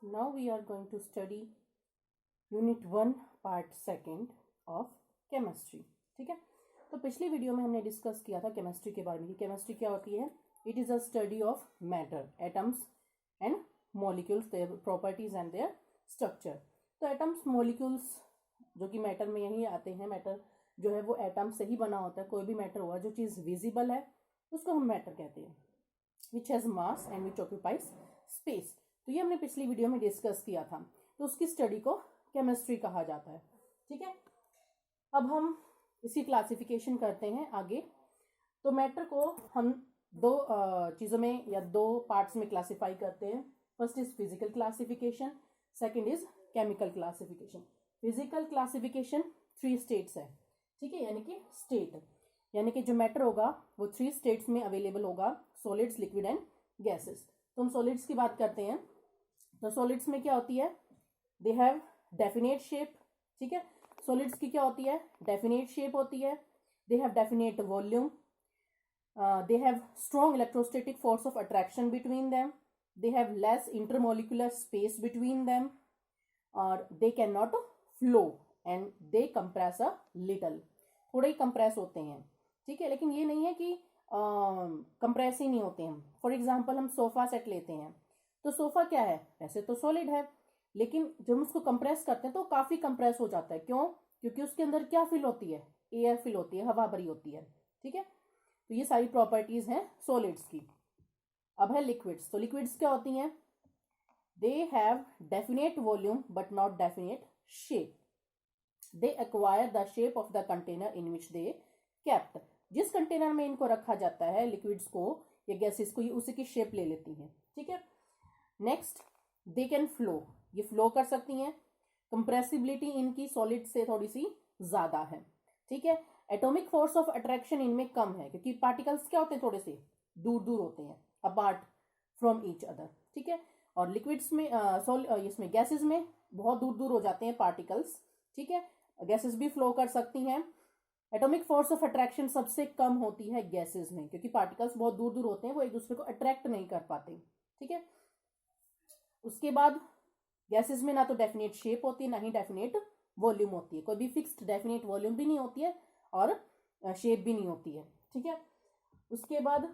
Now we are going to study unit 1 part second of chemistry. ठीक है, तो पिछली वीडियो में हमने डिस्कस किया था केमिस्ट्री के बारे में. केमिस्ट्री क्या होती है? It is a study of matter, atoms and molecules, their properties and there structure. तो एटम्स, मॉलिक्यूल्स जो कि मैटर में यही आते हैं. मैटर जो है वो एटम से ही बना होता है. कोई भी मैटर हुआ जो चीज़ विजिबल है उसको हम मैटर कहते हैं. Which has mass and which occupies space. तो ये हमने पिछली वीडियो में डिस्कस किया था. तो उसकी स्टडी को केमिस्ट्री कहा जाता है. ठीक है, अब हम इसकी क्लासिफिकेशन करते हैं आगे. तो मैटर को हम दो चीज़ों में या दो पार्ट्स में क्लासिफाई करते हैं. First is physical classification, second is chemical classification. Physical classification 3 states है. ठीक है, यानी कि स्टेट, यानी कि जो मैटर होगा वो 3 स्टेट्स में अवेलेबल होगा: सॉलिड्स, लिक्विड एंड गैसेस. तो हम सॉलिड्स की बात करते हैं. तो सॉलिड्स में क्या होती है? They have definite shape. ठीक है, सॉलिड्स की क्या होती है? डेफिनेट शेप होती है. They have definite volume. They have strong electrostatic force of attraction between them. They have less intermolecular space between them. और they can not flow and they compress a little. थोड़े ही compress होते हैं. ठीक है, लेकिन ये नहीं है कि कंप्रेस ही नहीं होते हैं. फॉर एग्जाम्पल हम सोफा सेट लेते हैं. तो सोफा क्या है? वैसे तो सॉलिड है, लेकिन जब हम उसको कंप्रेस करते हैं तो काफी कंप्रेस हो जाता है. क्यों? क्योंकि उसके अंदर क्या फिल होती है? एयर फिल होती है, हवा भरी होती है. ठीक है, तो ये सारी प्रॉपर्टीज हैं सॉलिड्स की. अब है लिक्विड्स. तो लिक्विड्स क्या होती हैं? दे have definite volume but not definite shape. They acquire the shape of the container in which they kept. जिस कंटेनर में इनको रखा जाता है, लिक्विड्स को या गैसेस को, ये उसी की शेप ले लेती हैं. ठीक है, नेक्स्ट दे कैन फ्लो. ये फ्लो कर सकती हैं. कंप्रेसिबिलिटी इनकी सॉलिड से थोड़ी सी ज्यादा है. ठीक है, एटॉमिक फोर्स ऑफ अट्रैक्शन इनमें कम है क्योंकि पार्टिकल्स क्या होते हैं? थोड़े से दूर दूर होते हैं, अपार्ट फ्रॉम ईच अदर. ठीक है, और लिक्विड्स में इसमें गैसेस में बहुत दूर दूर हो जाते हैं पार्टिकल्स. ठीक है, गैसेस भी फ्लो कर सकती हैं. एटॉमिक फोर्स ऑफ अट्रैक्शन सबसे कम होती है गैसेस में क्योंकि पार्टिकल्स बहुत दूर दूर होते हैं, वो एक दूसरे को अट्रैक्ट नहीं कर पाते. ठीक है, उसके बाद गैसेस में ना तो डेफिनेट शेप होती है, ना ही डेफिनेट वॉल्यूम होती है. कोई भी फिक्स्ड डेफिनेट वॉल्यूम भी नहीं होती है और शेप भी नहीं होती है. ठीक है, उसके बाद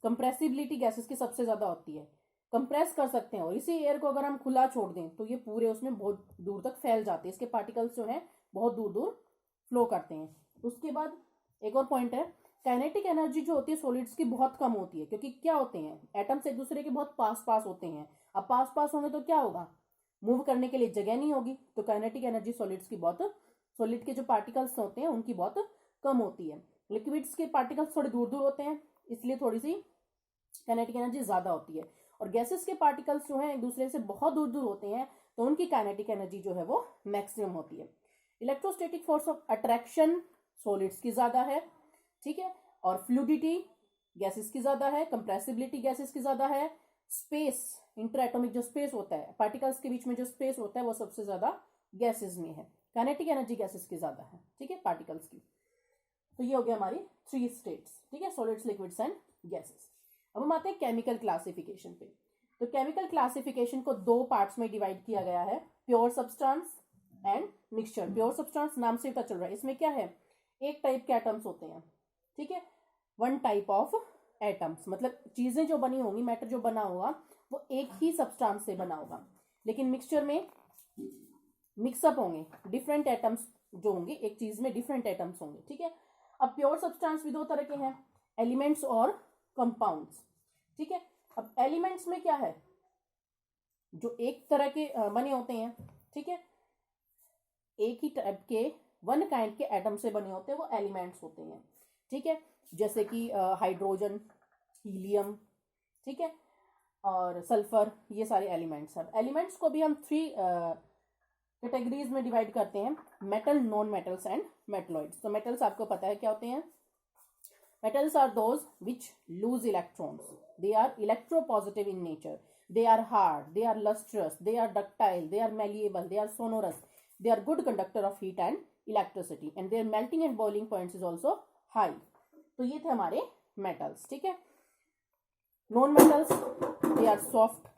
कंप्रेसिबिलिटी गैसेस की सबसे ज्यादा होती है. कंप्रेस कर सकते हैं, और इसी एयर को अगर हम खुला छोड़ दें तो ये पूरे उसमें बहुत दूर तक फैल जाते हैं. इसके पार्टिकल्स जो हैं बहुत दूर दूर फ्लो करते हैं. उसके बाद एक और पॉइंट है, काइनेटिक एनर्जी जो होती है सॉलिड्स की बहुत कम होती है क्योंकि क्या होते हैं? एटम्स एक दूसरे के बहुत पास पास होते हैं. अब पास पास होंगे तो क्या होगा? मूव करने के लिए जगह नहीं होगी. तो काइनेटिक एनर्जी सॉलिड्स की बहुत, सॉलिड के जो पार्टिकल्स होते हैं उनकी बहुत कम होती है. लिक्विड्स के पार्टिकल्स थोड़े दूर दूर होते हैं, इसलिए थोड़ी सी काइनेटिक एनर्जी ज्यादा होती है. और गैसेस के पार्टिकल्स जो हैं एक दूसरे से बहुत दूर दूर होते हैं, तो उनकी काइनेटिक एनर्जी जो है वो मैक्सिमम होती है. Electrostatic force of attraction solids की ज्यादा है. ठीक है, और फ्लूइडिटी गैसेस की ज्यादा है. कंप्रेसिबिलिटी गैसेस की ज्यादा है. स्पेस, इंटरएटॉमिक जो स्पेस होता है, पार्टिकल्स के बीच में जो स्पेस होता है, वो सबसे ज्यादा गैसेस में है. काइनेटिक एनर्जी गैसेस की ज्यादा है. ठीक है, पार्टिकल्स की. तो ये हो गया हमारी 3 स्टेट्स. ठीक है, सॉलिड्स, लिक्विड्स एंड गैसेस. अब हम आते हैं केमिकल क्लासिफिकेशन पे. तो केमिकल क्लासिफिकेशन को 2 पार्ट्स में डिवाइड किया गया है: pure substance and mixture. Pure substance नाम से पता चल रहा है, इसमें क्या है? एक टाइप के एटम्स होते हैं. ठीक है, 1 टाइप ऑफ एटम्स, मतलब चीजें जो बनी होंगी, मैटर जो बना होगा वो एक ही सब्सटेंस से बना होगा. लेकिन मिक्सचर में मिक्सअप होंगे, डिफरेंट एटम्स जो होंगे, एक चीज में डिफरेंट एटम्स होंगे. ठीक है, अब प्योर सब्सटेंस भी 2 तरह के हैं, एलिमेंट्स और कंपाउंड्स. ठीक है, अब एलिमेंट्स में क्या है? जो एक तरह के बने होते हैं. ठीक है, एक ही टाइप के, 1 काइंड के एटम से बने होते हैं, वो एलिमेंट्स होते हैं. ठीक है, जैसे कि हाइड्रोजन, हीलियम, ठीक है, और सल्फर, ये सारे एलिमेंट्स हैं. एलिमेंट्स को भी हम 3 कैटेगरीज में डिवाइड करते हैं: metal, non metals and metalloids. तो मेटल्स आपको पता है क्या होते हैं? Metals are those which lose electrons. They are electropositive in nature. They are hard, they are lustrous, they are ductile, they are malleable, they are sonorous. They are good conductor of heat and electricity, and their melting and boiling points is also high. तो ये थे हमारे metals. ठीक है, non metals, they are soft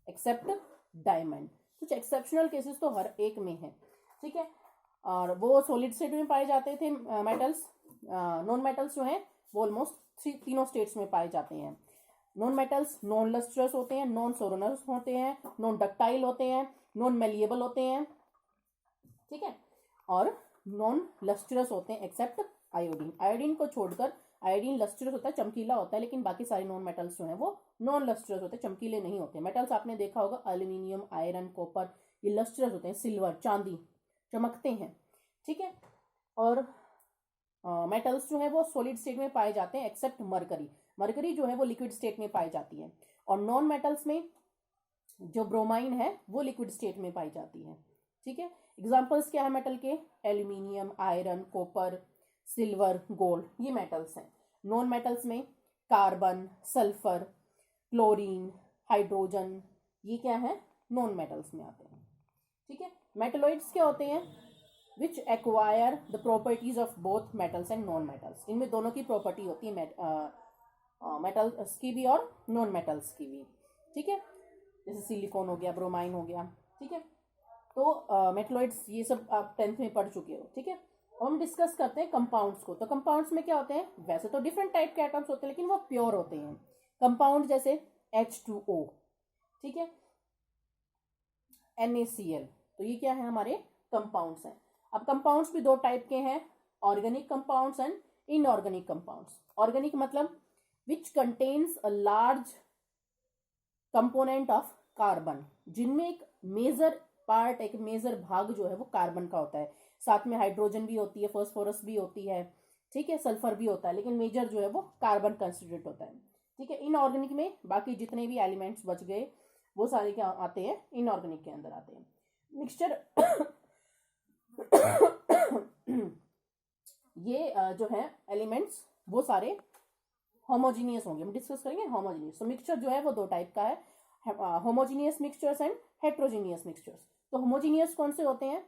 except diamond. कुछ exceptional cases तो हर एक में है, ठीक है। और वो सॉलिड स्टेट में पाए जाते थे मेटल्स। नॉन मेटल्स जो हैं वो ऑलमोस्ट तीनों स्टेट्स में पाए जाते हैं। नॉन मेटल्स नॉन लस्ट्रस होते हैं, नॉन सोरोनस होते हैं, नॉन डक्टाइल होते हैं, नॉन मेलिएबल होते हैं, ठीक है, और नॉन लस्ट्रस होते हैं एक्सेप्ट आयोडीन। आयोडीन को छोड़कर, आयोडीन लस्ट्रस होता है, चमकीला होता है, लेकिन बाकी सारे नॉन मेटल्स जो हैं वो नॉन लस्ट्रस होते हैं, चमकीले नहीं होते। मेटल्स आपने देखा होगा, एल्यूमिनियम, आयरन, कॉपर, ये लस्ट्रस होते हैं, सिल्वर, चांदी चमकते हैं, ठीक है। और मेटल्स जो है वो सॉलिड स्टेट में पाए जाते हैं एक्सेप्ट मरकरी। मरकरी जो है वो लिक्विड स्टेट में पाई जाती है। और नॉन मेटल्स में जो ब्रोमाइन है वो लिक्विड स्टेट में पाई जाती है, ठीक है। एग्जांपल्स क्या है मेटल के? Aluminium, iron, copper, silver, gold, ये मेटल्स हैं। नॉन मेटल्स में कार्बन, सल्फर, क्लोरीन, हाइड्रोजन, ये क्या है? नॉन मेटल्स में आते हैं, ठीक है। मेटलॉइड्स क्या होते हैं? Which acquire the properties of both metals and non metals. इनमें दोनों की प्रॉपर्टी होती है, मेटल्स की भी और नॉन मेटल्स की भी, ठीक है। जैसे सिलिकॉन हो गया, ब्रोमाइन हो गया, ठीक है। तो मेटलॉइड्स ये सब आप 10th में पढ़ चुके हो, ठीक है। अब हम डिस्कस करते हैं कंपाउंड्स को। तो कंपाउंड्स में क्या होते हैं? वैसे तो डिफरेंट टाइप के एटम्स होते हैं, लेकिन वो प्योर होते हैं। कंपाउंड जैसे H2O, ठीक है, NaCl, तो ये क्या है? हमारे कंपाउंड्स हैं। अब कंपाउंड्स भी दो टाइप के हैं, organic compounds and inorganic compounds. Organic मतलब which contains a large component of carbon, जिनमें एक मेजर पार्ट, एक मेजर भाग जो है वो कार्बन का होता है। साथ में हाइड्रोजन भी होती है, फॉस्फोरस भी होती है, ठीक है, सल्फर भी होता है, लेकिन मेजर जो है वो कार्बन कंस्टिट्यूट होता है, ठीक है। इनऑर्गेनिक में बाकी जितने भी एलिमेंट्स बच गए वो सारे क्या आते हैं? इनऑर्गेनिक के अंदर आते हैं। मिक्सचर ये जो है एलिमेंट्स वो सारे होमोजीनियस होंगे, हम डिस्कस करेंगे होमोजीनियस। तो मिक्सचर जो है वो दो टाइप का है, homogeneous mixtures and heterogeneous mixtures. तो होमोजीनियस कौन से होते हैं?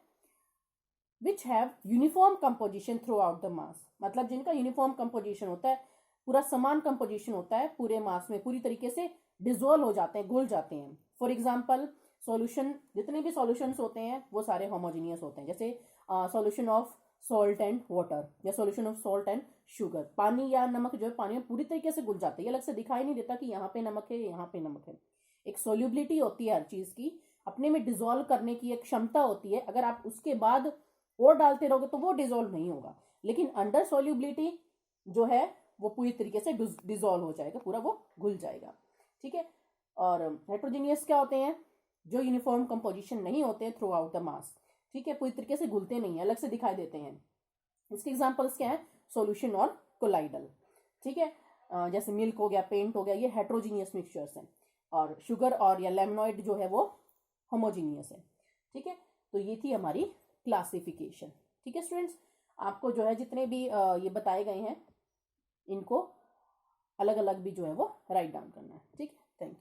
Which have uniform composition through out the mass, मतलब जिनका यूनिफॉर्म कंपोजिशन होता है, पूरा समान कंपोजिशन होता है पूरे मास में, पूरी तरीके से डिजोल्व हो जाते हैं, घुल जाते हैं। फॉर एग्जाम्पल सॉल्यूशन, जितने भी सॉल्यूशंस होते हैं वो सारे होमोजीनियस होते हैं। जैसे solution of salt and water, या solution of salt and sugar. पानी या नमक जो है पानी में पूरी तरीके से घुल जाता है, ये अलग से दिखाई नहीं देता कि यहाँ पे नमक है, यहाँ पे नमक है। एक सोल्यूबिलिटी होती है हर चीज की, अपने में डिजोल्व करने की एक क्षमता होती है। अगर आप उसके बाद और डालते रहोगे तो वो डिजोल्व नहीं होगा, लेकिन अंडर सोल्यूबिलिटी जो है वो पूरी तरीके से डिजोल्व हो जाएगा, पूरा वो घुल जाएगा, ठीक है। और हेट्रोजीनियस क्या होते हैं? जो यूनिफॉर्म कंपोजिशन नहीं होते हैं थ्रू आउट द मास, ठीक है, पूरी तरीके से घुलते नहीं है, अलग से दिखाई देते हैं। इसके एग्जांपल्स क्या है? सॉल्यूशन और कोलाइडल, ठीक है। जैसे मिल्क हो गया, पेंट हो गया, ये हेट्रोजीनियस मिक्सचर्स हैं। और शुगर और या लेमनॉइड जो है वो होमोजीनियस है, ठीक है। तो ये थी हमारी क्लासिफिकेशन, ठीक है स्टूडेंट्स। आपको जो है जितने भी ये बताए गए हैं इनको अलग अलग भी जो है वो राइट डाउन करना है, ठीक है। Thank you.